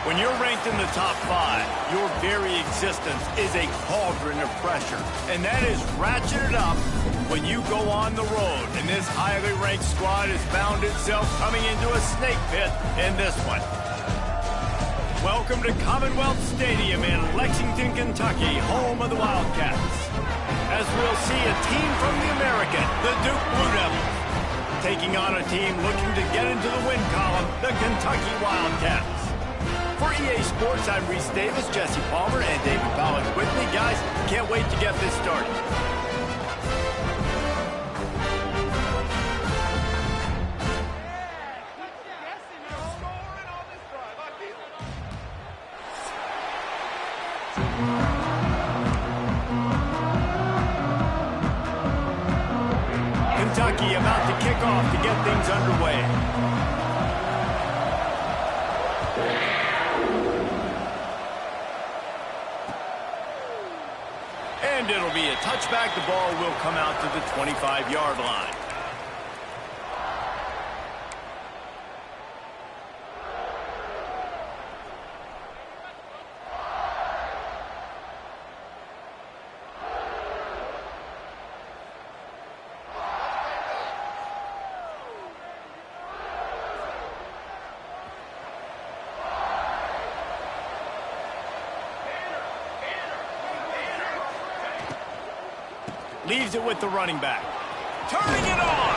When you're ranked in the top 5, your very existence is a cauldron of pressure. And that is ratcheted up when you go on the road. And this highly ranked squad has found itself coming into a snake pit in this one. Welcome to Commonwealth Stadium in Lexington, Kentucky, home of the Wildcats. As we'll see a team from the American, the Duke Blue Devils, taking on a team looking to get into the win column, the Kentucky Wildcats. For EA Sports, I'm Reese Davis, Jesse Palmer, and David Pollack with me. Guys, can't wait to get this started. Kentucky about to kick off to get things underway. And it'll be a touchback. The ball will come out to the 25-yard line. Leaves it with the running back. Turning it on!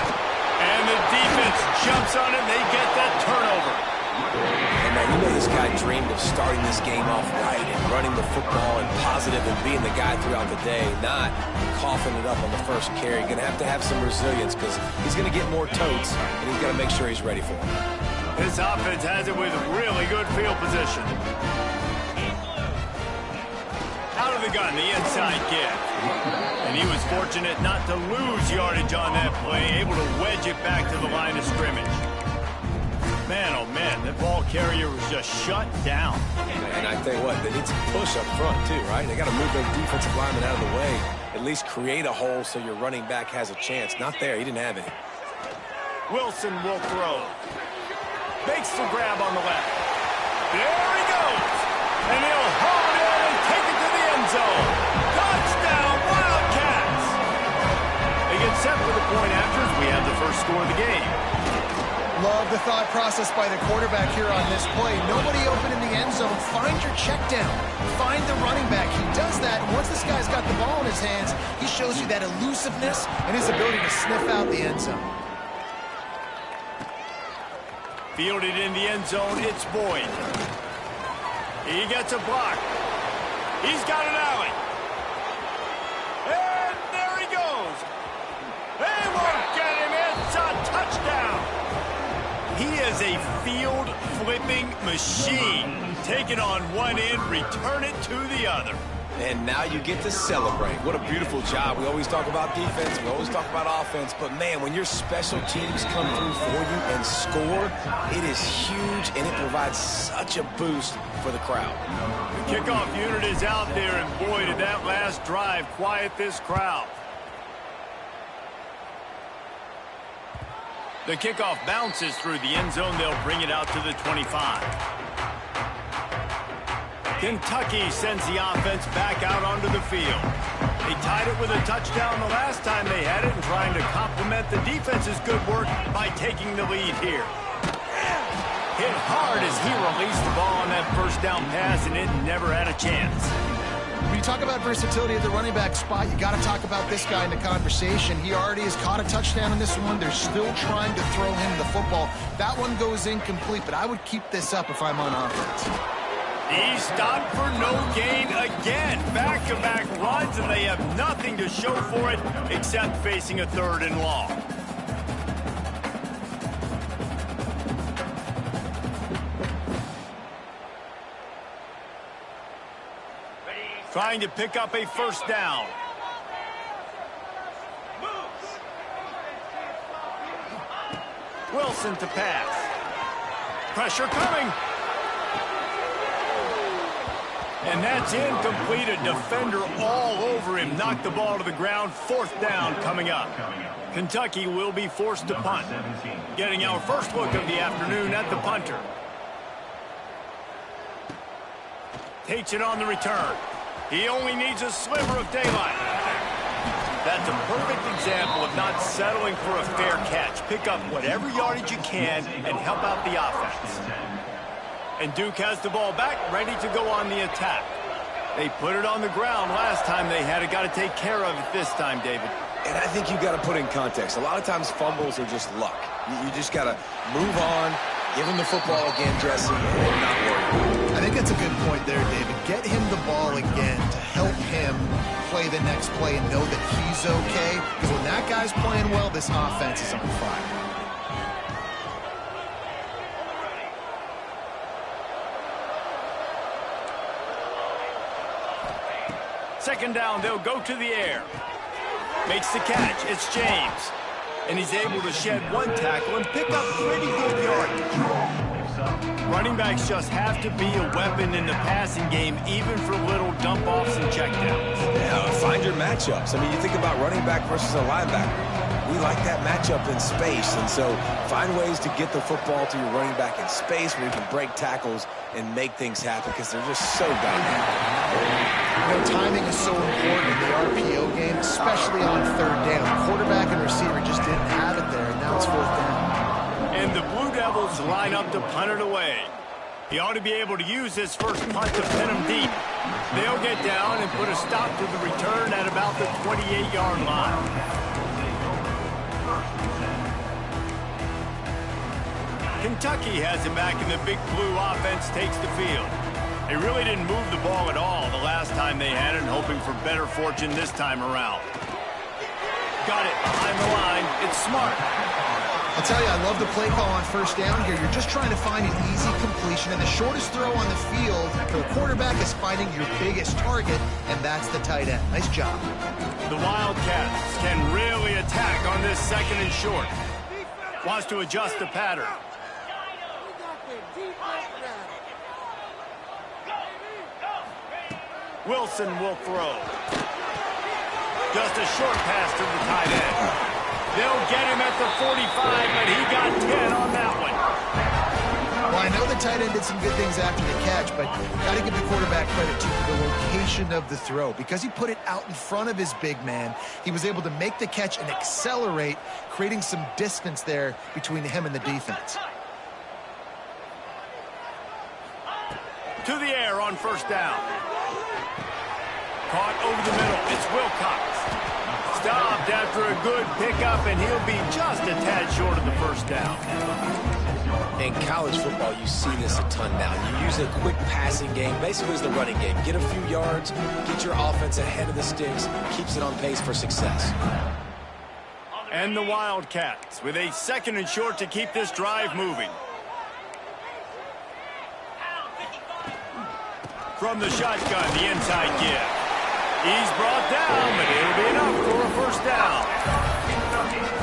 And the defense jumps on it. They get that turnover. And man, you know this guy dreamed of starting this game off right and running the football and positive and being the guy throughout the day, not coughing it up on the first carry. Going to have some resilience because he's going to get more totes, and he's got to make sure he's ready for it. This offense has it with really good field position. Out of the gun, the inside kick. And he was fortunate not to lose yardage on that play, able to wedge it back to the line of scrimmage. Man, oh man, that ball carrier was just shut down. And I tell you what, they need some push up front too, right? They got to move their defensive lineman out of the way, at least create a hole so your running back has a chance. Not there, he didn't have any. Wilson will throw. Makes the grab on the left. There he goes. And he'll haul it in and take it to the end zone. Touchdown, Wildcats! They get set for the point after as we have the first score of the game. Love the thought process by the quarterback here on this play. Nobody open in the end zone. Find your check down. Find the running back. He does that, and once this guy's got the ball in his hands, he shows you that elusiveness and his ability to sniff out the end zone. Fielded in the end zone, it's Boyd. He gets a block. He's got an alley. And there he goes. They won't get him. It's a touchdown. He is a field-flipping machine. Take it on one end, return it to the other. And now you get to celebrate. What a beautiful job. We always talk about defense. We always talk about offense. But, man, when your special teams come through for you and score, it is huge, and it provides such a boost for the crowd. The kickoff unit is out there, and, boy, did that last drive quiet this crowd. The kickoff bounces through the end zone. They'll bring it out to the 25. Kentucky sends the offense back out onto the field. They tied it with a touchdown the last time they had it and trying to complement the defense's good work by taking the lead here. Hit hard as he released the ball on that first down pass, and it never had a chance. When you talk about versatility at the running back spot, you got to talk about this guy in the conversation. He already has caught a touchdown in this one. They're still trying to throw him the football. That one goes incomplete, but I would keep this up if I'm on offense. He stopped for no gain again. Back-to-back runs, and they have nothing to show for it except facing a 3rd and long. Trying to pick up a first down. Wilson to pass. Pressure coming. And that's incomplete. A defender all over him. Knocked the ball to the ground. 4th down coming up. Kentucky will be forced to punt. Getting our first look of the afternoon at the punter. takes it on the return. He only needs a sliver of daylight. That's a perfect example of not settling for a fair catch. Pick up whatever yardage you can and help out the offense. And Duke has the ball back, ready to go on the attack. They put it on the ground last time they had it. Got to take care of it this time, David. And I think you got to put in context. A lot of times fumbles are just luck. You just got to move on, give him the football again, Jesse, and not worry. I think that's a good point there, David. Get him the ball again to help him play the next play and know that he's okay. Because when that guy's playing well, this offense is on fire. Second down, they'll go to the air. Makes the catch. It's James. And he's able to shed one tackle and pick up pretty good yardage. Running backs just have to be a weapon in the passing game, even for little dump-offs and checkdowns. Yeah, find your matchups. I mean, you think about running back versus a linebacker. We like that matchup in space, and so find ways to get the football to your running back in space where you can break tackles and make things happen because they're just so dynamic. You know, timing is so important in the RPO game, especially on third down. Quarterback and receiver just didn't have it there, and now it's fourth down. And the Blue Devils line up to punt it away. He ought to be able to use his first punt to pin him deep. They'll get down and put a stop to the return at about the 28-yard line. Kentucky has it back, and the Big Blue offense takes the field. They really didn't move the ball at all the last time they had it, hoping for better fortune this time around. Got it behind the line. It's smart. I'll tell you, I love the play call on first down here. You're just trying to find an easy completion, and the shortest throw on the field for the quarterback is finding your biggest target, and that's the tight end. Nice job. The Wildcats can really attack on this second and short. Wants to adjust the pattern. Wilson will throw. Just a short pass to the tight end. They'll get him at the 45, but he got 10 on that one. Well, I know the tight end did some good things after the catch, but got to give the quarterback credit too for the location of the throw. Because he put it out in front of his big man, he was able to make the catch and accelerate, creating some distance there between him and the defense. To the air on first down. Caught over the middle. It's Wilcox. Stopped after a good pickup, and he'll be just a tad short of the first down. In college football, you see this a ton now. You use a quick passing game, basically as the running game. Get a few yards, get your offense ahead of the sticks, keeps it on pace for success. And the Wildcats with a second and short to keep this drive moving. From the shotgun, the inside give. He's brought down, but it'll be enough for a first down.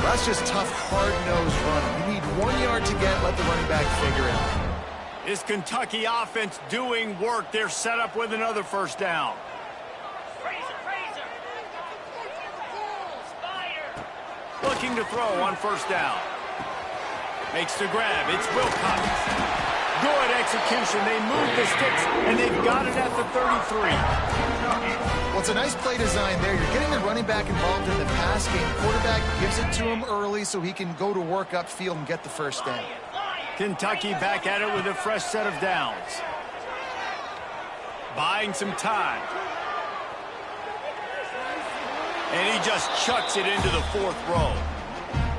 That's just tough, hard-nosed running. You need 1 yard to get, let the running back figure it out. Is Kentucky offense doing work? They're set up with another first down. Looking to throw on first down. Makes the grab. It's Wilcox. Good execution. They move the sticks, and they've got it at the 33. Well, it's a nice play design there. You're getting the running back involved in the pass game. Quarterback gives it to him early so he can go to work upfield and get the first down. Kentucky back at it with a fresh set of downs. Buying some time. And he just chucks it into the fourth row.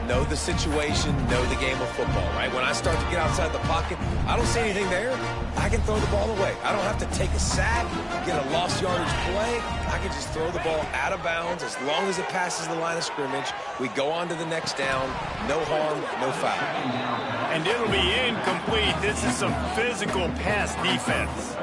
Know the situation, know the game of football, right? When I start to get outside the pocket, I don't see anything there. I can throw the ball away. I don't have to take a sack, get a lost yardage play. I can just throw the ball out of bounds as long as it passes the line of scrimmage. We go on to the next down. No harm, no foul. And it'll be incomplete. This is some physical pass defense.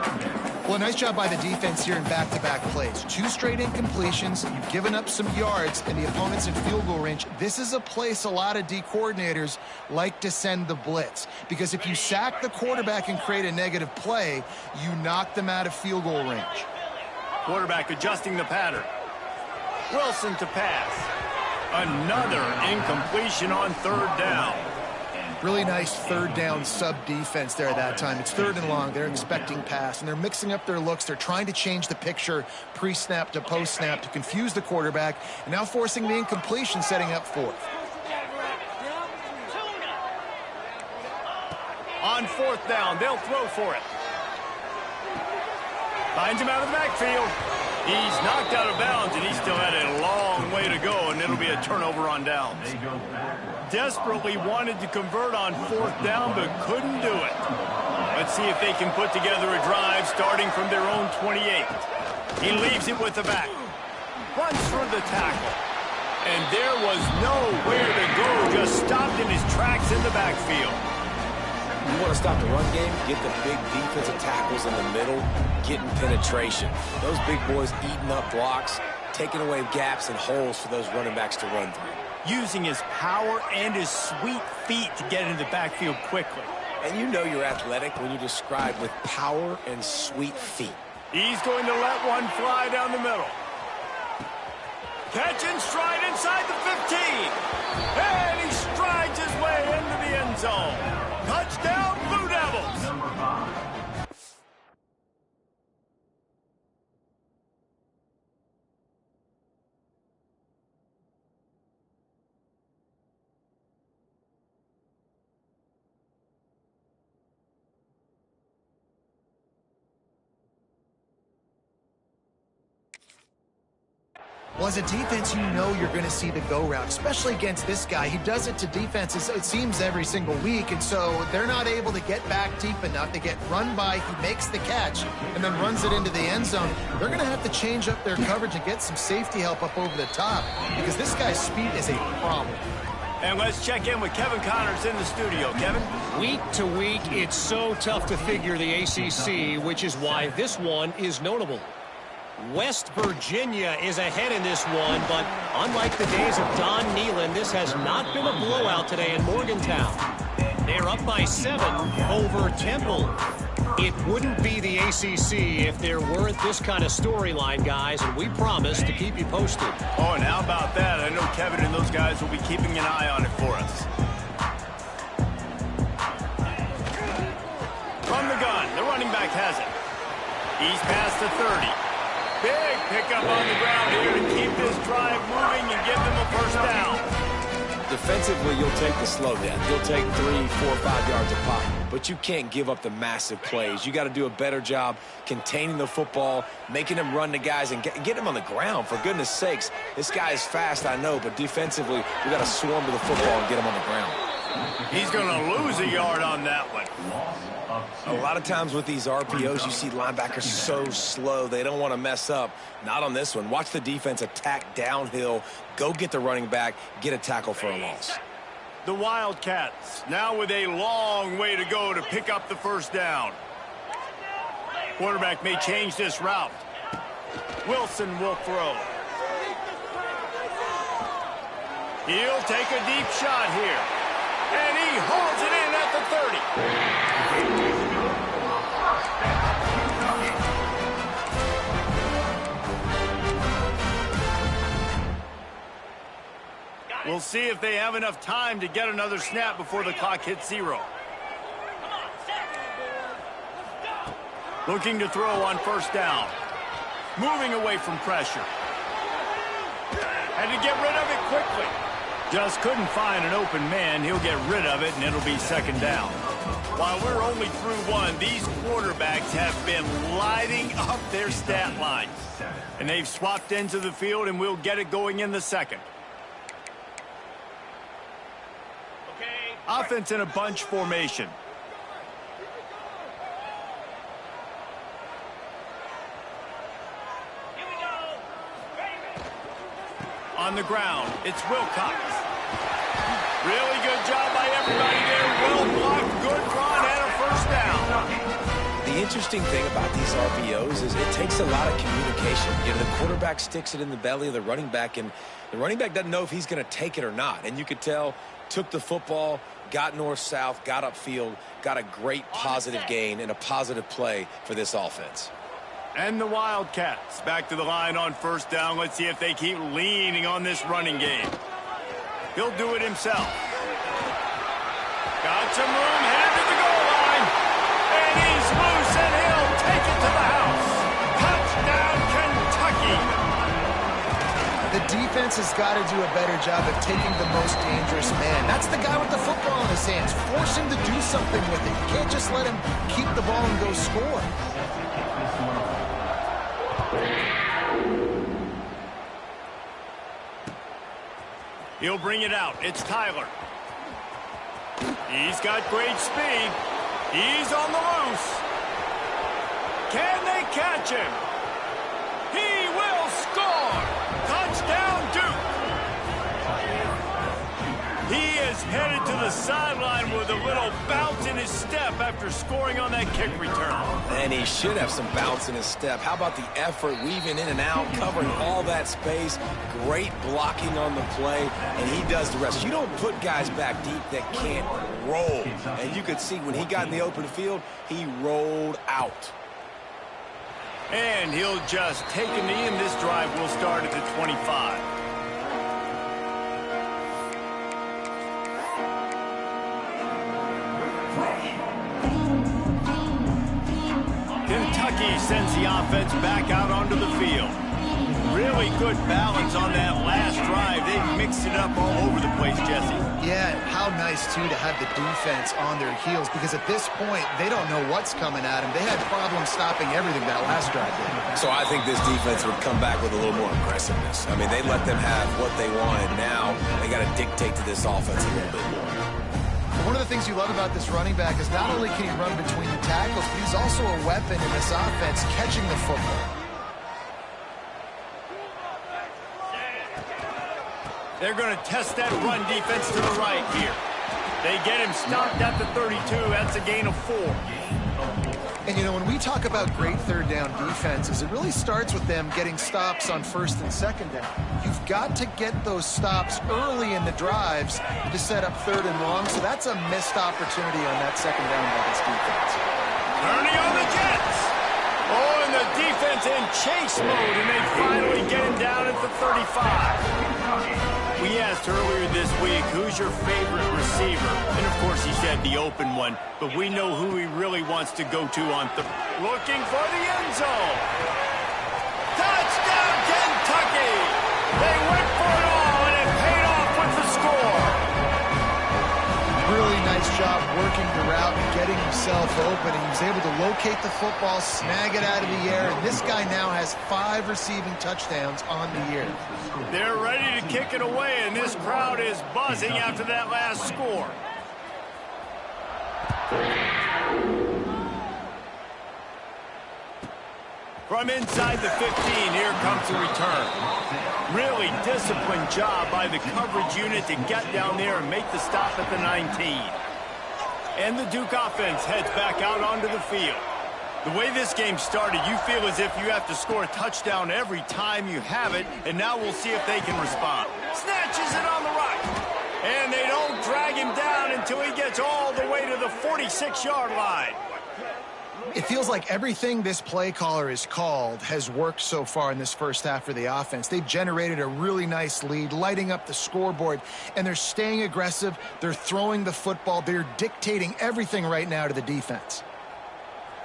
Well, nice job by the defense here in back-to-back plays. 2 straight incompletions, you've given up some yards, and the opponent's in field goal range. This is a place a lot of D coordinators like to send the blitz, because if you sack the quarterback and create a negative play, you knock them out of field goal range. Quarterback adjusting the pattern. Wilson to pass. Another incompletion on third down. Really nice third down sub defense there that time. It's 3rd and long. They're expecting pass, and they're mixing up their looks. They're trying to change the picture pre-snap to post-snap to confuse the quarterback, and now forcing the incompletion, setting up 4th. On 4th down, they'll throw for it. Finds him out of the backfield. He's knocked out of bounds, and he still had a long way to go, and it'll be a turnover on downs. Desperately wanted to convert on 4th down, but couldn't do it. Let's see if they can put together a drive starting from their own 28. He leaves it with the back. Runs through the tackle. And there was nowhere to go, just stopped in his tracks in the backfield. You want to stop the run game, get the big defensive tackles in the middle, getting penetration. Those big boys eating up blocks, taking away gaps and holes for those running backs to run through. Using his power and his sweet feet to get into the backfield quickly. And you know you're athletic when you describe with power and sweet feet. He's going to let one fly down the middle. Catch and stride inside the 15. And he strides his way into the end zone. Touchdown, Blue Devils. Number 5. Well, as a defense, you know you're going to see the go route, especially against this guy. He does it to defenses, it seems, every single week, and so they're not able to get back deep enough. They get run by, he makes the catch, and then runs it into the end zone. They're going to have to change up their coverage and get some safety help up over the top because this guy's speed is a problem. And let's check in with Kevin Connors in the studio. Kevin? Week to week, it's so tough to figure the ACC, which is why this one is notable. West Virginia is ahead in this one, but unlike the days of Don Nehlen, this has not been a blowout today in Morgantown. They're up by 7 over Temple. It wouldn't be the ACC if there weren't this kind of storyline, guys, and we promise to keep you posted. Oh, and how about that? I know Kevin and those guys will be keeping an eye on it for us. From the gun, the running back has it. He's past the 30. Big pickup on the ground here to keep this drive moving and give them a first down. Defensively, you'll take the slow down. You'll take 3, 4, 5 yards a pop, but you can't give up the massive plays. You got to do a better job containing the football, making them run the guys, and get them on the ground, for goodness sakes. This guy is fast, I know, but defensively, we got to swarm to the football and get him on the ground. He's going to lose a yard on that one. A lot of times with these RPOs, you see linebackers so slow, they don't want to mess up. Not on this one. Watch the defense attack downhill, go get the running back, get a tackle for a loss. The Wildcats now with a long way to go to pick up the first down. Quarterback may change this route. Wilson will throw. He'll take a deep shot here. And he hauls it in at the 30. We'll see if they have enough time to get another snap before the clock hits 0. Looking to throw on first down. Moving away from pressure. Had to get rid of it quickly. Just couldn't find an open man. He'll get rid of it, and it'll be second down. While we're only through one, these quarterbacks have been lighting up their stat lines. And they've swapped ends of the field, and we'll get it going in the second. Offense in a bunch formation. On the ground, it's Wilcox. Really good job by everybody there. Well blocked, good run, and a first down. The interesting thing about these RPOs is it takes a lot of communication. You know, the quarterback sticks it in the belly of the running back, and the running back doesn't know if he's going to take it or not. And you could tell, took the football, got north-south, got upfield, got a great positive gain and a positive play for this offense. And the Wildcats back to the line on first down. Let's see if they keep leaning on this running game. He'll do it himself. Got some room, headed to the goal line. And he's loose, and he'll take it to the house. Touchdown, Kentucky. The defense has got to do a better job of taking the most dangerous man. That's the guy with the football in his hands. Force him to do something with it. You can't just let him keep the ball and go score. He'll bring it out. It's Tyler. He's got great speed. He's on the loose. Can they catch him? He will score. Touchdown, Duke. He is headed to the sideline with a little bounce in his step after scoring on that kick return. And he should have some bounce in his step. How about the effort, weaving in and out, covering all that space, great blocking on the play, and he does the rest. You don't put guys back deep that can't roll. And you could see when he got in the open field, he rolled out. And he'll just take a knee, and this drive will start at the 25. Kentucky sends the offense back out onto the field. Really good balance on that last drive. They mixed it up all over the place, Jesse. Yeah, how nice, too, to have the defense on their heels, because at this point, they don't know what's coming at them. They had problems stopping everything that last drive did. So I think this defense would come back with a little more aggressiveness. I mean, they let them have what they wanted. Now they got to dictate to this offense a little bit more. One of the things you love about this running back is not only can he run between the tackles, but he's also a weapon in this offense catching the football. They're going to test that run defense to the right here. They get him stopped at the 32. That's a gain of 4. And, you know, when we talk about great third down defenses, it really starts with them getting stops on first and second down. You've got to get those stops early in the drives to set up third and long, so that's a missed opportunity on that second down by this defense. Turning on the Jets. Oh, and the defense in chase mode, and they finally get him down at the 35. We asked earlier this week, who's your favorite receiver? And, of course, he said the open one, but we know who he really wants to go to on third. Looking for the end zone. Touchdown, Kentucky! They went for it all, and it paid off with the score. Really nice job working the route and getting himself open. He was able to locate the football, snag it out of the air, and this guy now has 5 receiving touchdowns on the year. They're ready to kick it away, and this crowd is buzzing after that last score. From inside the 15, here comes the return. Really disciplined job by the coverage unit to get down there and make the stop at the 19. And the Duke offense heads back out onto the field. The way this game started, you feel as if you have to score a touchdown every time you have it, and now we'll see if they can respond. Snatches it on the right. And they don't drag him down until he gets all the way to the 46-yard line. It feels like everything this play caller has called has worked so far in this first half for the offense. They've generated a really nice lead, lighting up the scoreboard, and they're staying aggressive. They're throwing the football. They're dictating everything right now to the defense.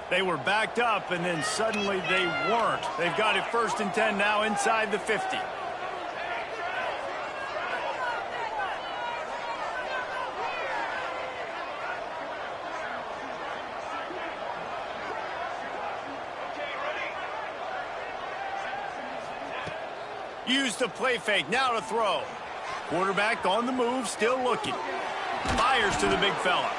They were backed up, and then suddenly they weren't. They've got it 1st and 10 now inside the 50. Use the play fake, now to throw. Quarterback on the move, still looking. Fires to the big fella.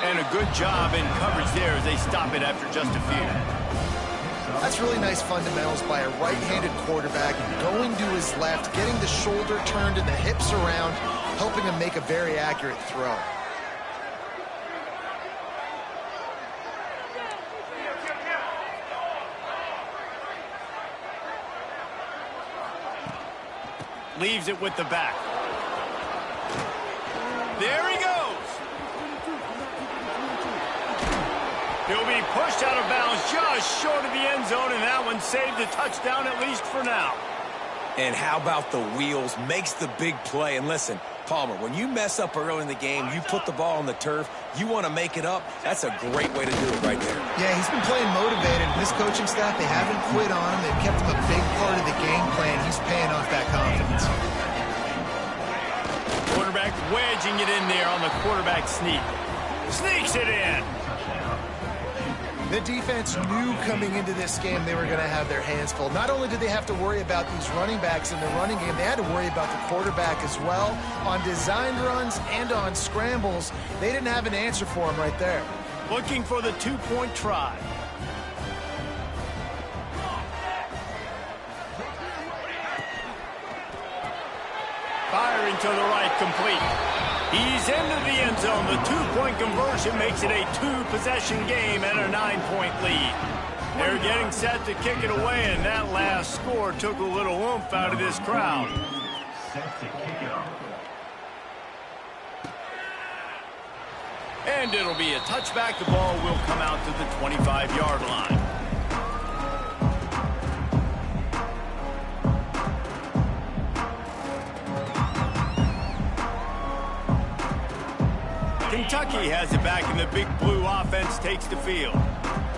And a good job in coverage there as they stop it after just a few. That's really nice fundamentals by a right-handed quarterback, going to his left, getting the shoulder turned and the hips around, helping him make a very accurate throw. Leaves it with the back. There he goes. He'll be pushed out of bounds just short of the end zone, and that one saved a touchdown at least for now. And how about the wheels? Makes the big play. And listen, Palmer, when you mess up early in the game, you put the ball on the turf, you want to make it up, that's a great way to do it right there. Yeah, he's been playing motivated. This coaching staff, they haven't quit on him. They've kept him a big part of the game plan. He's paying off that confidence. Quarterback wedging it in there on the quarterback sneak. Sneaks it in. The defense knew coming into this game they were going to have their hands full. Not only did they have to worry about these running backs in the running game, they had to worry about the quarterback as well. On designed runs and on scrambles, they didn't have an answer for him right there. Looking for the two-point try. Firing to the right, complete. He's into the end zone. The two-point conversion makes it a two-possession game and a 9-point lead. They're getting set to kick it away, and that last score took a little oomph out of this crowd. And it'll be a touchback. The ball will come out to the 25-yard line. Kentucky has it back, and the Big Blue offense takes the field.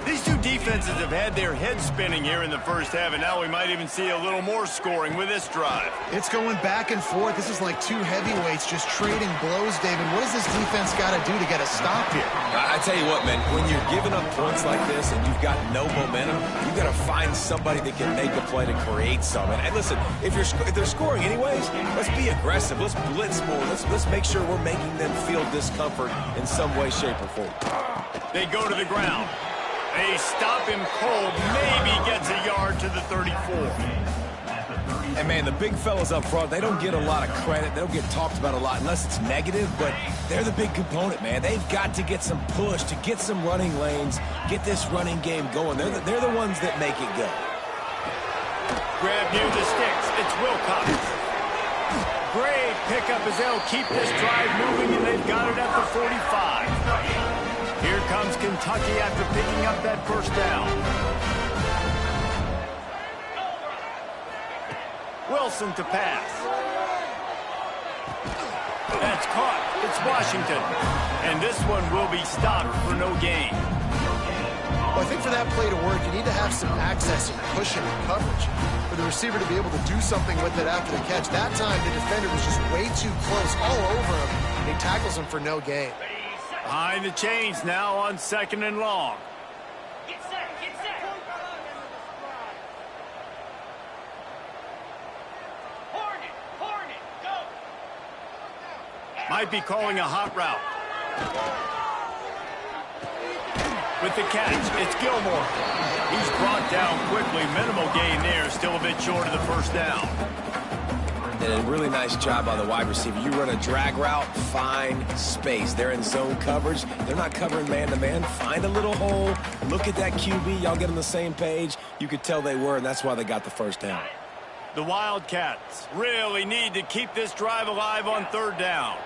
These two defenses have had their heads spinning here in the first half, and now we might even see a little more scoring with this drive. It's going back and forth. This is like two heavyweights just trading blows, David. What does this defense got to do to get a stop here? I tell you what, man, when you're giving up points like this and you've got no momentum, you've got to find somebody that can make a play to create some. And listen, if they're scoring anyways, let's be aggressive. Let's blitz more. Let's make sure we're making them feel discomfort in some way, shape, or form. They go to the ground. They stop him cold, maybe gets a yard to the 34. And, man, the big fellas up front, they don't get a lot of credit. They don't get talked about a lot unless it's negative, but they're the big component, man. They've got to get some push, to get some running lanes, get this running game going. They're the ones that make it go. Grab near the sticks. It's Wilcox. Great pickup as they'll keep this drive moving, and they've got it at the 45. Here comes Kentucky after picking up that first down. Wilson to pass. That's caught. It's Washington. And this one will be stopped for no gain. Well, I think for that play to work, you need to have some access and cushion and coverage for the receiver to be able to do something with it after the catch. That time, the defender was just way too close, all over him, and he tackles him for no gain. Behind the chains now on 2nd and long. Get set, get set. Hornet, go. Might be calling a hot route. With the catch, it's Gilmore. He's brought down quickly. Minimal gain there, still a bit short of the first down. And a really nice job by the wide receiver. You run a drag route, find space. They're in zone coverage. They're not covering man-to-man. Find a little hole. Look at that QB. Y'all get on the same page. You could tell they were, and that's why they got the first down. The Wildcats really need to keep this drive alive on 3rd down.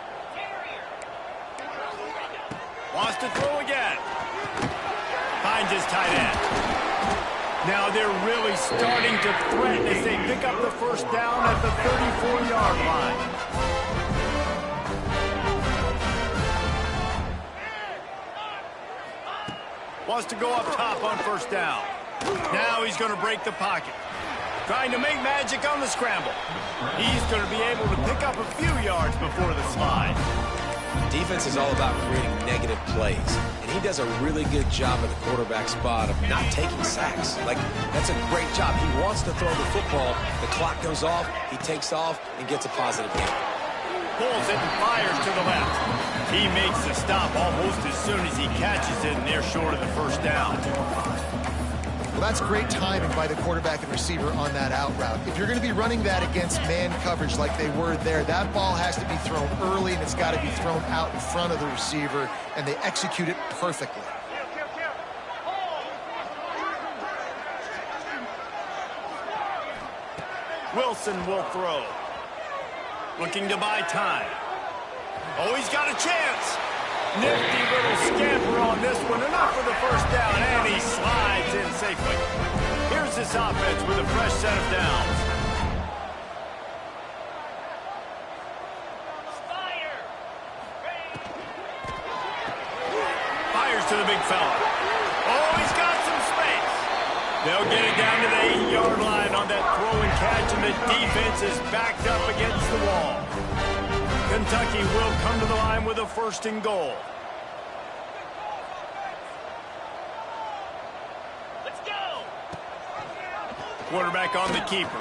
Wants to throw again. Finds his tight end. Now they're really starting to threaten as they pick up the first down at the 34-yard line. Wants to go up top on first down. Now he's going to break the pocket. Trying to make magic on the scramble. He's going to be able to pick up a few yards before the slide. Defense is all about creating negative plays, and he does a really good job at the quarterback spot of not taking sacks. Like, that's a great job. He wants to throw the football. The clock goes off, he takes off, and gets a positive gain. Pulls it and fires to the left. He makes the stop almost as soon as he catches it, and they're short of the first down. Well, that's great timing by the quarterback and receiver on that out route. If you're going to be running that against man coverage like they were there, that ball has to be thrown early, and it's got to be thrown out in front of the receiver, and they execute it perfectly. Wilson will throw. Looking to buy time. Oh, he's got a chance. Nifty little scamper on this one. Enough for the first down, and he slides in safely. Here's this offense with a fresh set of downs. to the big fella. Oh, he's got some space. They'll get it down to the 8-yard line on that throw and catch, and the defense is backed up against the wall. Kentucky will come to the line with a 1st and goal. Let's go. Quarterback on the keeper.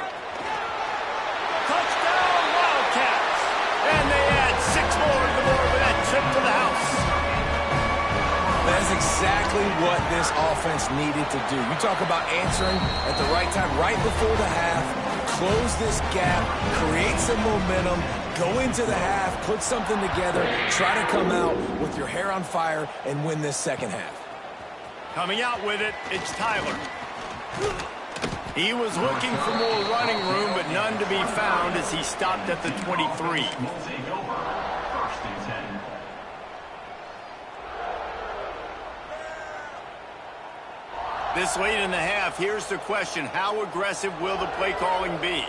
Touchdown, Wildcats! And they add 6 more to the board with that trip to the house. That is exactly what this offense needed to do. You talk about answering at the right time, right before the half, close this gap, create some momentum, go into the half, put something together, try to come out with your hair on fire and win this second half. Coming out with it, it's Tyler. He was looking for more running room, but none to be found as he stopped at the 23. This late in the half, here's the question. How aggressive will the play calling be?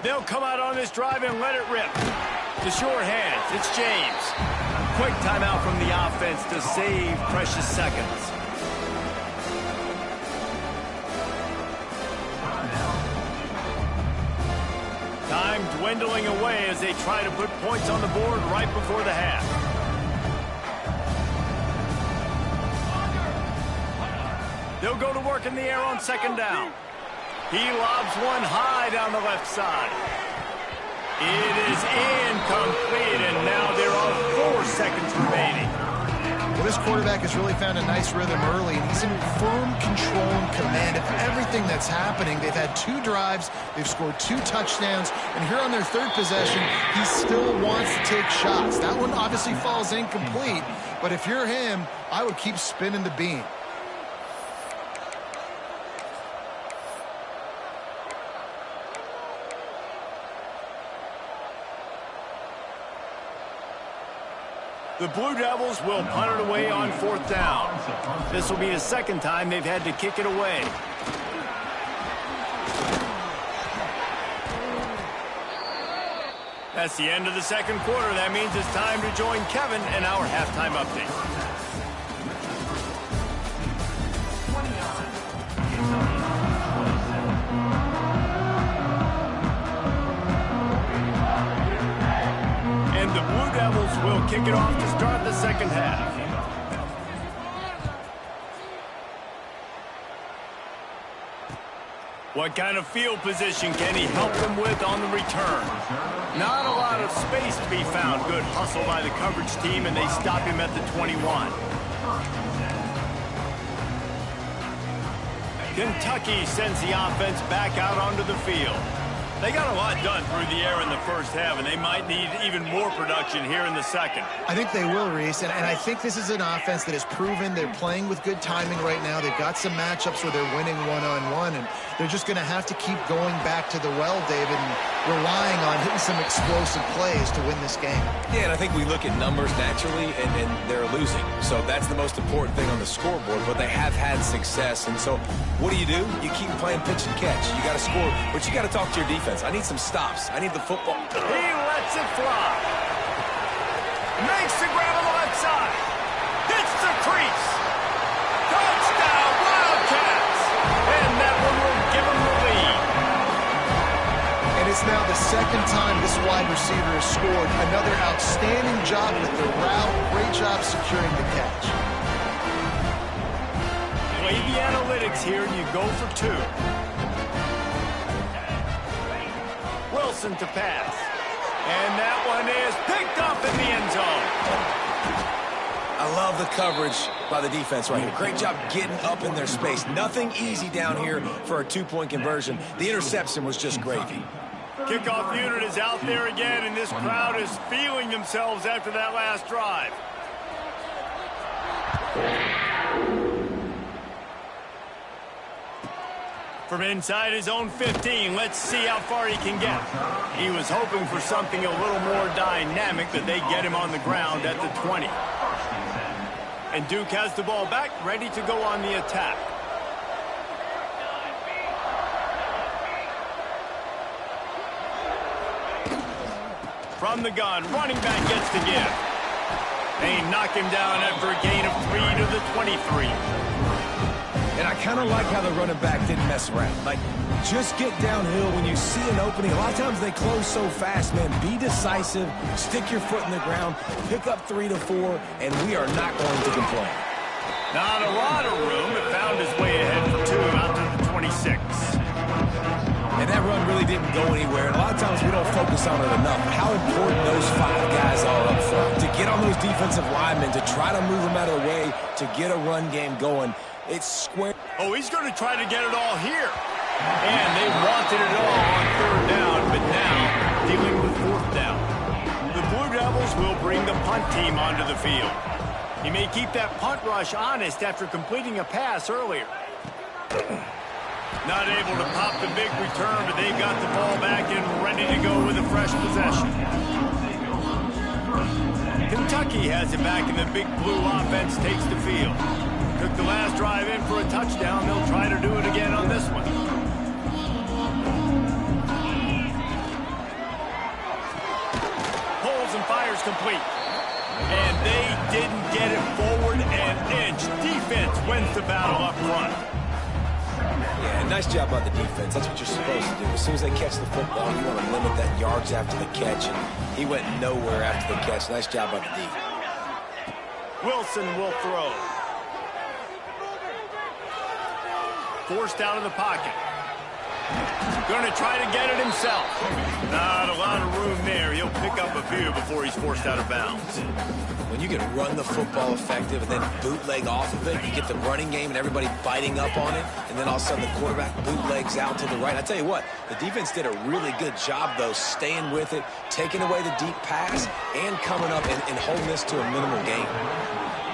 They'll come out on this drive and let it rip. To short hands, it's James. Quick timeout from the offense to save precious seconds. Time dwindling away as they try to put points on the board right before the half. They'll go to work in the air on 2nd down. He lobs one high down the left side. It is incomplete, and now there are 4 seconds remaining. Well, this quarterback has really found a nice rhythm early, and he's in firm control and command of everything that's happening. They've had 2 drives, they've scored 2 touchdowns, and here on their 3rd possession, he still wants to take shots. That one obviously falls incomplete, but if you're him, I would keep spinning the beam. The Blue Devils will punt it away on 4th down. This will be the 2nd time they've had to kick it away. That's the end of the 2nd quarter. That means it's time to join Kevin in our halftime update. And the Blue Devils will kick it off to start the 2nd half. What kind of field position can he help them with on the return? Not a lot of space to be found. Good hustle by the coverage team, and they stop him at the 21. Kentucky sends the offense back out onto the field. They got a lot done through the air in the 1st half, and they might need even more production here in the 2nd. I think they will, Reese, and I think this is an offense that has proven they're playing with good timing right now. They've got some matchups where they're winning one-on-one, and they're just going to have to keep going back to the well, David, and relying on hitting some explosive plays to win this game. Yeah, and I think we look at numbers naturally, and they're losing. So that's the most important thing on the scoreboard, but they have had success. And so what do? You keep playing pitch and catch. You got to score, but you got to talk to your defense. I need some stops. I need the football. He lets it fly. Makes the grab on the left side. Hits the crease. Touchdown, Wildcats. And that one will give them the lead. And it's now the 2nd time this wide receiver has scored. Another outstanding job with the route. Great job securing the catch. Play the analytics here, and you go for 2. Wilson to pass. And that one is picked up in the end zone. I love the coverage by the defense right here. Great job getting up in their space. Nothing easy down here for a 2-point conversion. The interception was just gravy. Kickoff unit is out there again, and this crowd is feeling themselves after that last drive. From inside his own 15, let's see how far he can get. He was hoping for something a little more dynamic, that they get him on the ground at the 20. And Duke has the ball back, ready to go on the attack. From the gun, running back gets the give. They knock him down after a gain of 3 to the 23. And I kind of like how the running back didn't mess around. Like, just get downhill when you see an opening. A lot of times they close so fast, man. Be decisive, stick your foot in the ground, pick up 3 to 4, and we are not going to complain. Not a lot of room. It found his way ahead for 2 out to the 26. And that run really didn't go anywhere. And a lot of times we don't focus on it enough. How important those 5 guys are up front. To get on those defensive linemen, to try to move them out of the way, to get a run game going. It's square. Oh, he's going to try to get it all here. And they wanted it all on 3rd down, but now dealing with 4th down. The Blue Devils will bring the punt team onto the field. He may keep that punt rush honest after completing a pass earlier. Not able to pop the big return, but they've got the ball back and ready to go with a fresh possession. Kentucky has it back, and the Big Blue offense takes the field. Took the last drive in for a touchdown. They'll try to do it again on this one. Pulls and fires complete. And they didn't get it forward an inch. Defense wins the battle up front. Yeah, nice job by the defense. That's what you're supposed to do. As soon as they catch the football, you want to limit that yards after the catch. And he went nowhere after the catch. Nice job by the D. Wilson will throw. Forced out of the pocket. Going to try to get it himself. Not a lot of room there. He'll pick up a few before he's forced out of bounds. When you can run the football effective and then bootleg off of it, you get the running game and everybody biting up on it, and then all of a sudden the quarterback bootlegs out to the right. I tell you what, the defense did a really good job, though, staying with it, taking away the deep pass, and coming up and holding this to a minimal gain.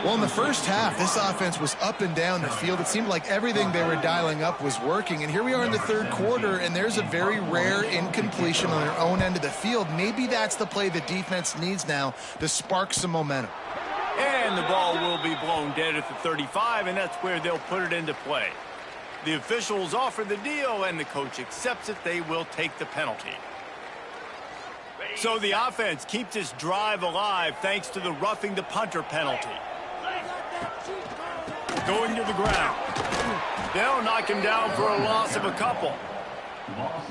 Well, in the first half, this offense was up and down the field. It seemed like everything they were dialing up was working. And here we are in the 3rd quarter, and there's a very rare incompletion on their own end of the field. Maybe that's the play the defense needs now to spark some momentum. And the ball will be blown dead at the 35, and that's where they'll put it into play. The officials offer the deal, and the coach accepts it. They will take the penalty. So the offense keeps its drive alive thanks to the roughing the punter penalty. Going to the ground. They'll knock him down for a loss of a couple.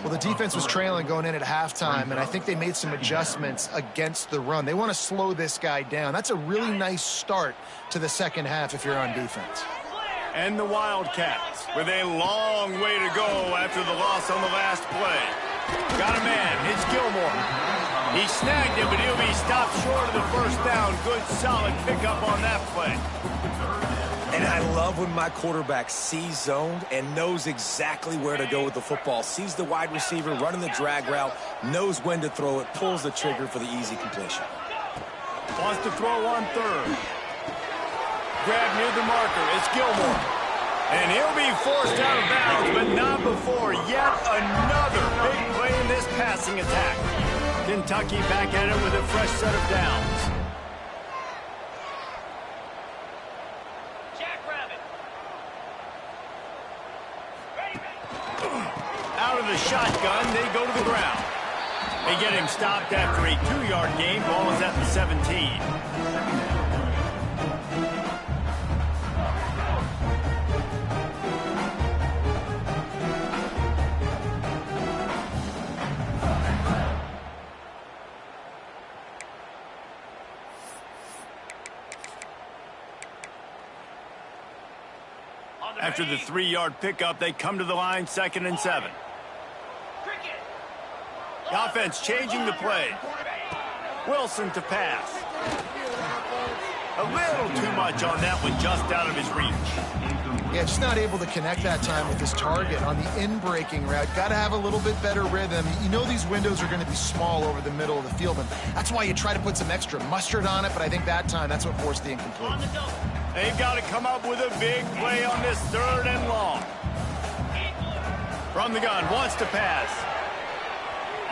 Well, the defense was trailing going in at halftime, and I think they made some adjustments against the run. They want to slow this guy down. That's a really nice start to the second half if you're on defense. And the Wildcats with a long way to go after the loss on the last play. Got a man. It's Gilmore. He snagged him, but he'll be stopped short of the first down. Good, solid pickup on that play. And I love when my quarterback sees zoned and knows exactly where to go with the football. Sees the wide receiver running the drag route, knows when to throw it, pulls the trigger for the easy completion. Wants to throw on 3rd. Grab near the marker. It's Gilmore. And he'll be forced out of bounds, but not before yet another big play in this passing attack. Kentucky back at it with a fresh set of downs. Out of the shotgun, they go to the ground. They get him stopped after a 2-yard gain. Ball is at the 17. After the 3-yard pickup, they come to the line, 2nd and 7. The offense changing the play. Wilson to pass. A little too much on that one, just out of his reach. Yeah, just not able to connect that time with his target on the in-breaking route. Got to have a little bit better rhythm. You know these windows are going to be small over the middle of the field, and that's why you try to put some extra mustard on it, but I think that time that's what forced the incomplete. They've got to come up with a big play on this 3rd and long. From the gun, wants to pass.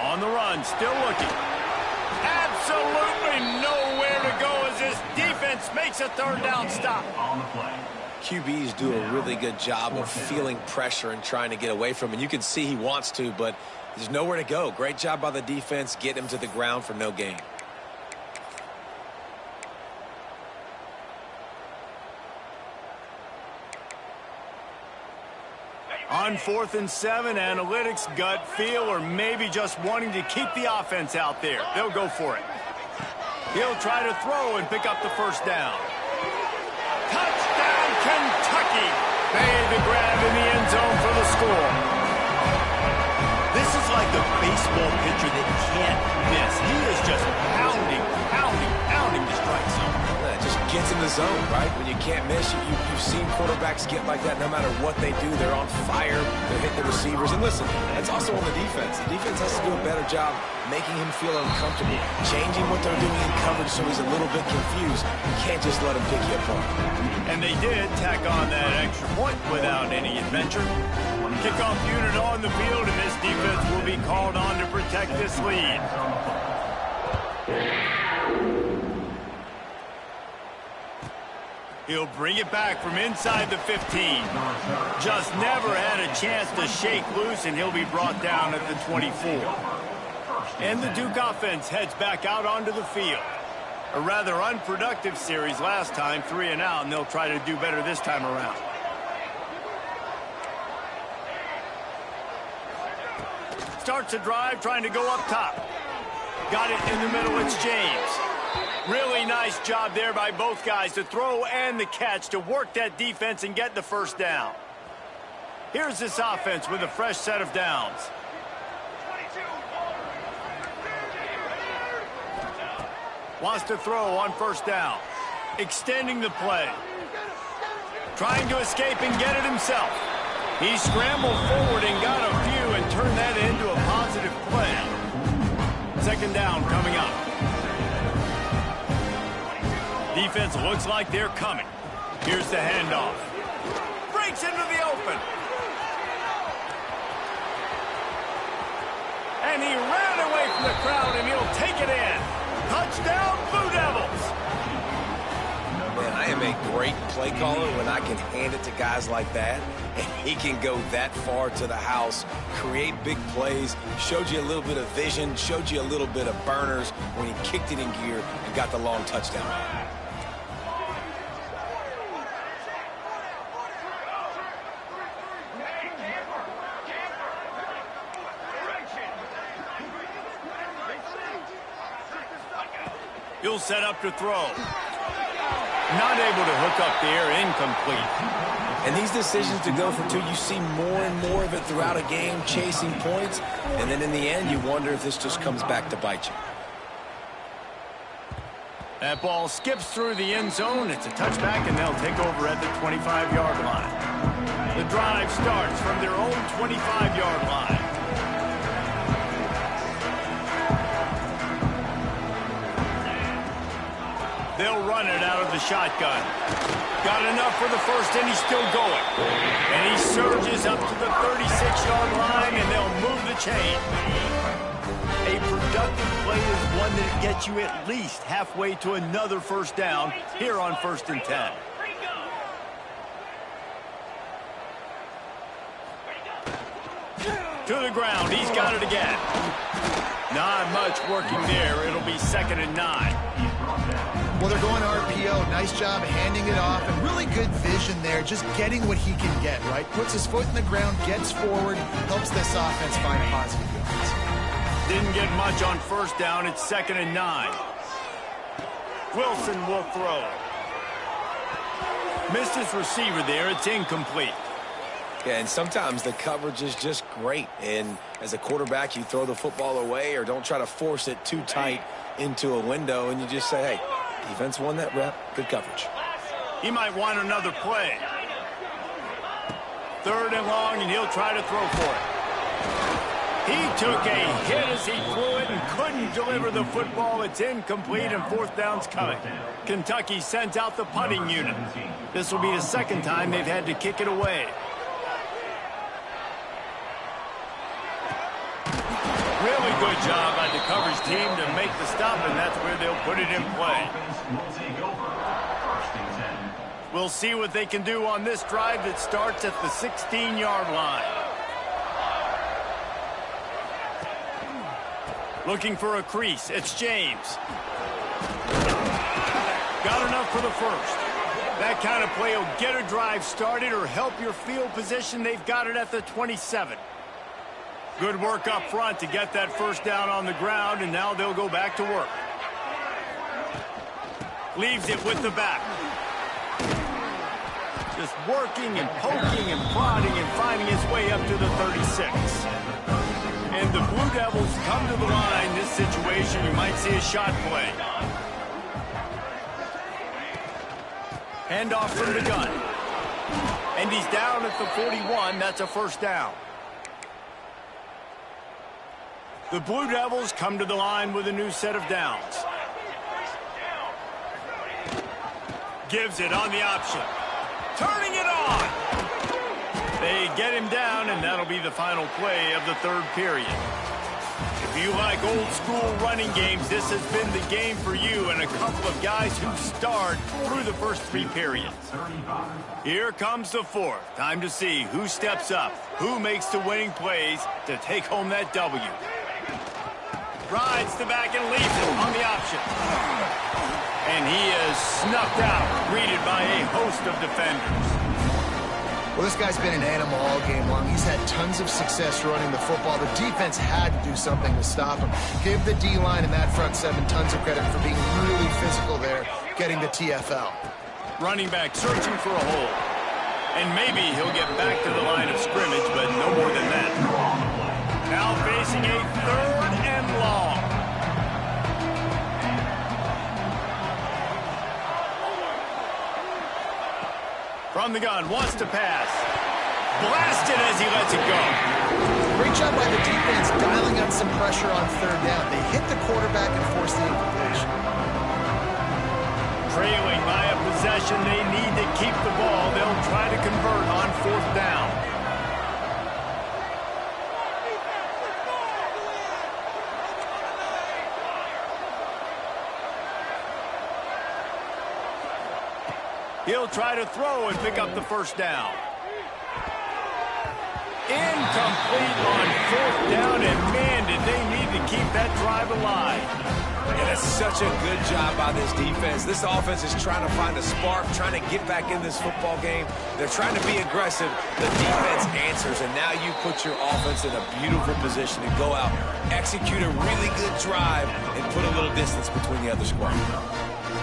On the run, still looking. Absolutely nowhere to go as this defense makes a 3rd down stop. On the play. QBs do a really good job of feeling pressure and trying to get away from it. And you can see he wants to, but there's nowhere to go. Great job by the defense. Get him to the ground for no gain. On 4th and 7, analytics, gut feel, or maybe just wanting to keep the offense out there. They'll go for it. He'll try to throw and pick up the first down. Touchdown, Kentucky! Made the grab in the end zone for the score. This is like a baseball pitcher that can't miss. He is just pounding the strike zone. Yeah, it just gets in the zone, right? When you can't miss, you've seen quarterbacks get like that no matter what they do. They're on fire. They're hitting the receivers. And listen, that's also on the defense. The defense has to do a better job making him feel uncomfortable, changing what they're doing in coverage so he's a little bit confused. You can't just let him pick you apart. And they did tack on that extra point without any adventure. Kickoff unit on the field, and this defense will be called on to protect this lead. He'll bring it back from inside the 15. Just never had a chance to shake loose, and he'll be brought down at the 24. And the Duke offense heads back out onto the field. A rather unproductive series last time, 3 and out, and they'll try to do better this time around. Starts a drive, trying to go up top. Got it in the middle, it's James. Really nice job there by both guys to throw and the catch to work that defense and get the first down. Here's this offense with a fresh set of downs. Wants to throw on first down. Extending the play. Trying to escape and get it himself. He scrambled forward and got a few and turned that into a positive play. Second down coming up. Defense looks like they're coming. Here's the handoff. Breaks into the open. And he ran away from the crowd, and he'll take it in. Touchdown, Blue Devils. Man, I am a great play caller when I can hand it to guys like that, and he can go that far to the house, create big plays, showed you a little bit of vision, showed you a little bit of burners when he kicked it in gear and got the long touchdown. He'll set up to throw. Not able to hook up there, incomplete. And these decisions to go for two, you see more and more of it throughout a game, chasing points, and then in the end, you wonder if this just comes back to bite you. That ball skips through the end zone. It's a touchback, and they'll take over at the 25-yard line. The drive starts from their own 25-yard line. They'll run it out of the shotgun. Got enough for the first, and he's still going. And he surges up to the 36-yard line, and they'll move the chain. A productive play is one that gets you at least halfway to another first down here on 1st and 10. To the ground. He's got it again. Not much working there. It'll be 2nd and 9. Well, they're going RPO. Nice job handing it off, and really good vision there, just getting what he can get, right? Puts his foot in the ground, gets forward, helps this offense find positive yards. Didn't get much on first down. It's 2nd and 9. Wilson will throw. Missed his receiver there. It's incomplete. Yeah, and sometimes the coverage is just great. And as a quarterback, you throw the football away or don't try to force it too tight into a window, and you just say, hey, defense won that rep. Good coverage. He might want another play. 3rd and long, and he'll try to throw for it. He took a hit as he threw it and couldn't deliver the football. It's incomplete, and 4th down's coming. Kentucky sends out the punting unit. This will be the 2nd time they've had to kick it away. Really good job by the coverage team to make the stop, and that's where they'll put it in play. We'll see what they can do on this drive that starts at the 16-yard line. Looking for a crease. It's James. Got enough for the first. That kind of play will get a drive started or help your field position. They've got it at the 27. Good work up front to get that first down on the ground, and now they'll go back to work. Leaves it with the back. Just working and poking and prodding and finding his way up to the 36. And the Blue Devils come to the line. This situation, you might see a shot play. Handoff from the gun. And he's down at the 41. That's a first down. The Blue Devils come to the line with a new set of downs. Gives it on the option. Turning it on. They get him down, and that'll be the final play of the third period. If you like old school running games, this has been the game for you and a couple of guys who start through the first three periods. Here comes the fourth. Time to see who steps up, who makes the winning plays to take home that W. Rides the back and leaves it on the option. And he is snuffed out, greeted by a host of defenders. Well, this guy's been an animal all game long. He's had tons of success running the football. The defense had to do something to stop him. Give the D-line and that front seven tons of credit for being really physical there, getting the TFL. Running back searching for a hole. And maybe he'll get back to the line of scrimmage, but no more than that. Now facing a third and long. From the gun, wants to pass. Blasted as he lets it go. Great job by the defense dialing up some pressure on third down. They hit the quarterback and forced the incompletion. Trailing by a possession, they need to keep the ball. They'll try to convert on fourth down. He'll try to throw and pick up the first down. Incomplete on fourth down, and man, did they need to keep that drive alive. Yeah, that's such a good job by this defense. This offense is trying to find a spark, trying to get back in this football game. They're trying to be aggressive. The defense answers, and now you put your offense in a beautiful position to go out, execute a really good drive, and put a little distance between the other squad.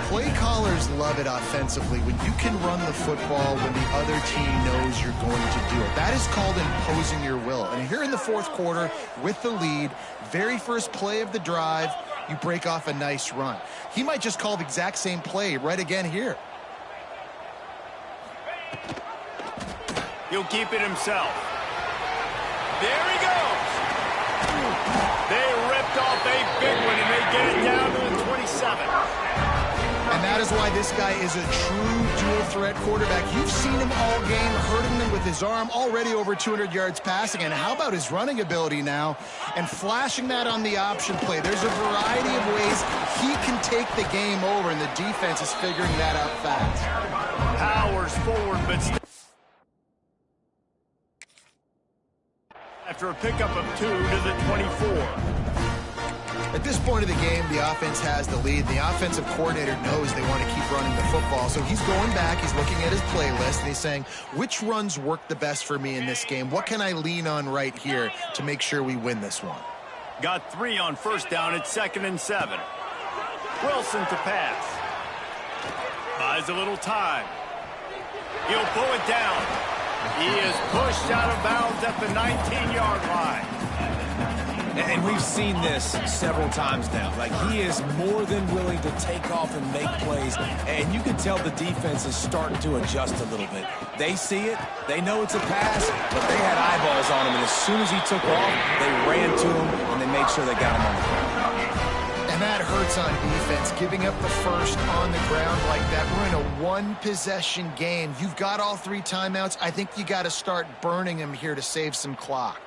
Play callers love it offensively when you can run the football when the other team knows you're going to do it. That is called imposing your will. And here in the fourth quarter with the lead, very first play of the drive, you break off a nice run. He might just call the exact same play right again here. He'll keep it himself. There he goes. They ripped off a big one, and they get it down to the 27. And that is why this guy is a true dual-threat quarterback. You've seen him all game, hurting them with his arm, already over 200 yards passing. And how about his running ability now? And flashing that on the option play. There's a variety of ways he can take the game over, and the defense is figuring that out fast. Powers forward, but after a pickup of 2 to the 24. At this point of the game, the offense has the lead. The offensive coordinator knows they want to keep running the football. So he's going back, he's looking at his playlist, and he's saying, which runs work the best for me in this game? What can I lean on right here to make sure we win this one? Got 3 on first down at 2nd and 7. Wilson to pass. Buys a little time. He'll pull it down. He is pushed out of bounds at the 19-yard line. And we've seen this several times now. Like, he is more than willing to take off and make plays. And you can tell the defense is starting to adjust a little bit. They see it. They know it's a pass, but they had eyeballs on him. And as soon as he took off, they ran to him, and they made sure they got him on the ground. And that hurts on defense, giving up the first on the ground like that. We're in a one-possession game. You've got all 3 timeouts. I think you got to start burning them here to save some clock.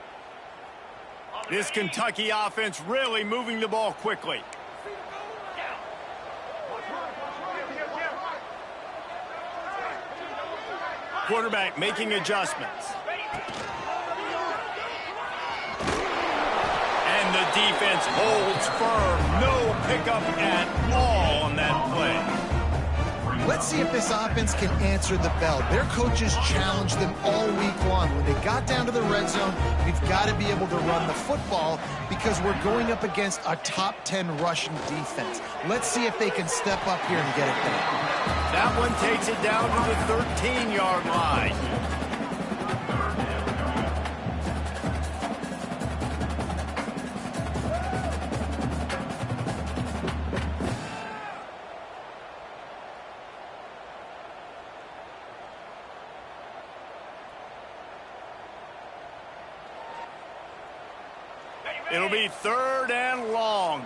This Kentucky offense really moving the ball quickly. quarterback making adjustments. And the defense holds firm. No pickup at all on that play. Let's see if this offense can answer the bell. Their coaches challenged them all week long. When they got down to the red zone, we've got to be able to run the football because we're going up against a top 10 Russian defense. Let's see if they can step up here and get it done. That one takes it down to the 13-yard line. It'll be 3rd and long.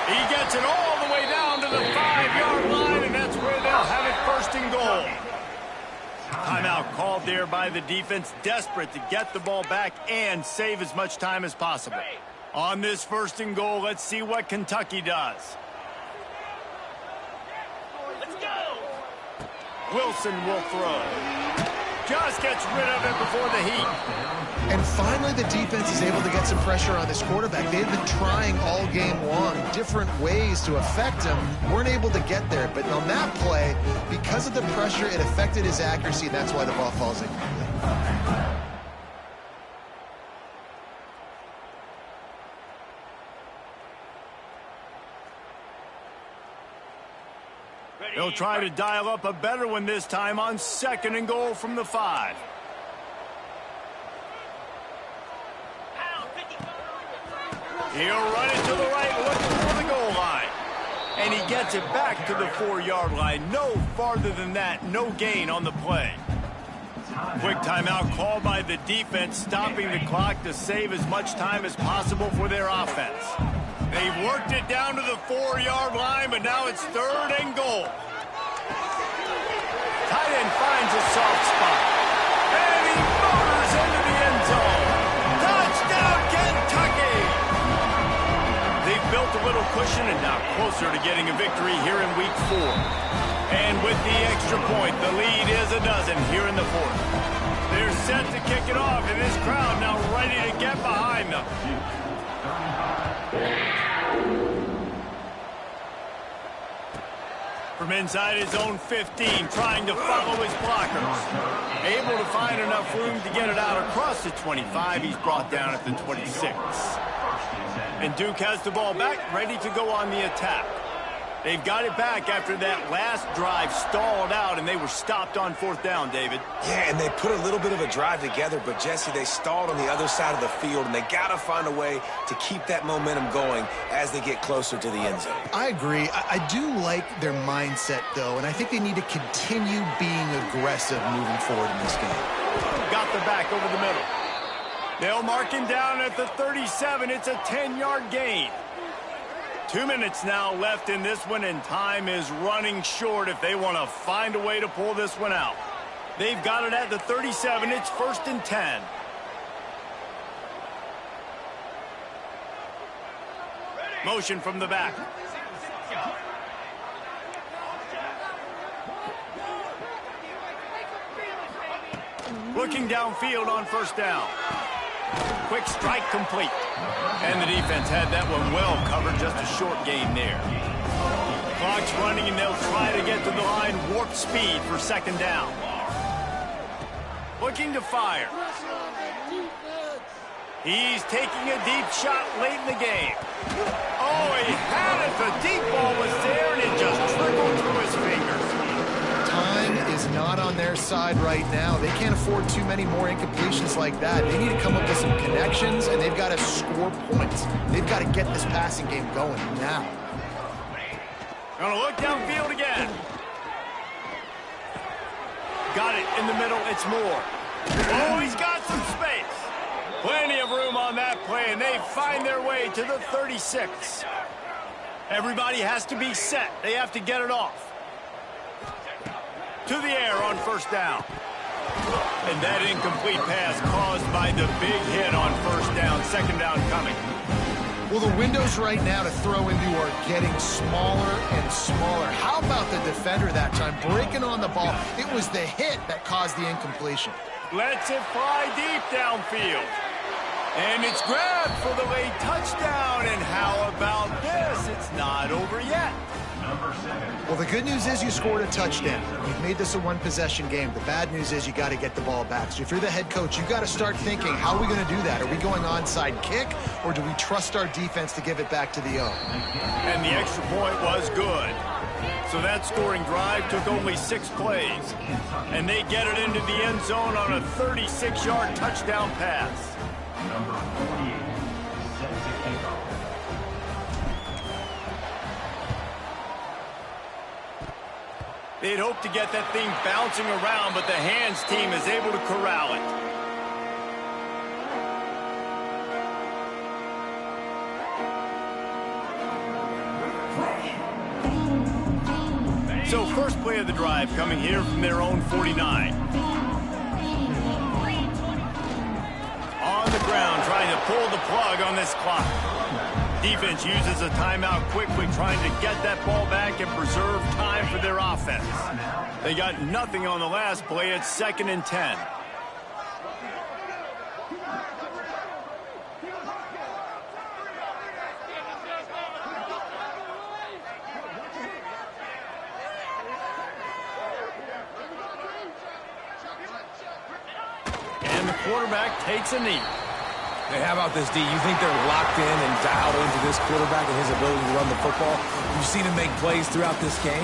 He gets it all the way down to the 5-yard line, and that's where they'll have it 1st and goal. Timeout called there by the defense, desperate to get the ball back and save as much time as possible. On this 1st and goal, let's see what Kentucky does. Wilson will throw. Just gets rid of it before the heat. And finally, the defense is able to get some pressure on this quarterback. They've been trying all game long different ways to affect him. Weren't able to get there. But on that play, because of the pressure, it affected his accuracy. That's why the ball falls incomplete. They'll try to dial up a better one this time on 2nd and goal from the 5. He'll run it to the right, looking for the goal line. And he gets it back to the 4-yard line. No farther than that, no gain on the play. Quick timeout called by the defense, stopping the clock to save as much time as possible for their offense. They've worked it down to the 4-yard line, but now it's 3rd and goal. Tight end finds a soft spot. And he motors into the end zone. Touchdown, Kentucky! They've built a little cushion and now closer to getting a victory here in week 4. And with the extra point, the lead is a dozen here in the 4th. They're set to kick it off, and this crowd now ready to get behind them. From inside his own 15, trying to follow his blockers. Able to find enough room to get it out across the 25. He's brought down at the 26. And Duke has the ball back, ready to go on the attack. They've got it back after that last drive stalled out, and they were stopped on 4th down, David. Yeah, and they put a little bit of a drive together, but, Jesse, they stalled on the other side of the field, and they got to find a way to keep that momentum going as they get closer to the end zone. I agree. I do like their mindset, though, and I think they need to continue being aggressive moving forward in this game. Got the back over the middle. They'll mark him down at the 37. It's a 10-yard gain. 2 minutes now left in this one, and time is running short if they want to find a way to pull this one out. They've got it at the 37. It's 1st and 10. Motion from the back. Looking downfield on 1st down. Quick strike complete. And the defense had that one well covered, just a short gain there. Clock's running, and they'll try to get to the line, warp speed for 2nd down. Looking to fire. He's taking a deep shot late in the game. Oh, he had it. The deep ball was there, and it just trickled through his fingers. Time is not on their side right now. They can't afford too many more incompletions like that. They need to come up with some connections, and they've got to score points. They've got to get this passing game going now. Gonna look downfield again. Got it in the middle. It's Moore. Oh, he's got some space. Plenty of room on that play, and they find their way to the 36. Everybody has to be set. They have to get it off. To the air on 1st down. And that incomplete pass caused by the big hit on first down, second down coming. Well, the windows right now to throw into are getting smaller and smaller. How about the defender that time breaking on the ball? It was the hit that caused the incompletion. Lets it fly deep downfield. And it's grabbed for the late touchdown. And how about this? It's not over yet. Well, the good news is you scored a touchdown. You've made this a one-possession game. The bad news is you got to get the ball back. So if you're the head coach, you got to start thinking, how are we going to do that? Are we going onside kick, or do we trust our defense to give it back to the O? And the extra point was good. So that scoring drive took only 6 plays. And they get it into the end zone on a 36-yard touchdown pass. Number 48, set to kick off. They'd hoped to get that thing bouncing around, but the hands team is able to corral it. So first play of the drive coming here from their own 49. On the ground, trying to pull the plug on this clock. Defense uses a timeout quickly, trying to get that ball back and preserve time for their offense. They got nothing on the last play. It's 2nd and 10. And the quarterback takes a knee. Hey, how about this, D? You think they're locked in and dialed into this quarterback and his ability to run the football? You've seen him make plays throughout this game.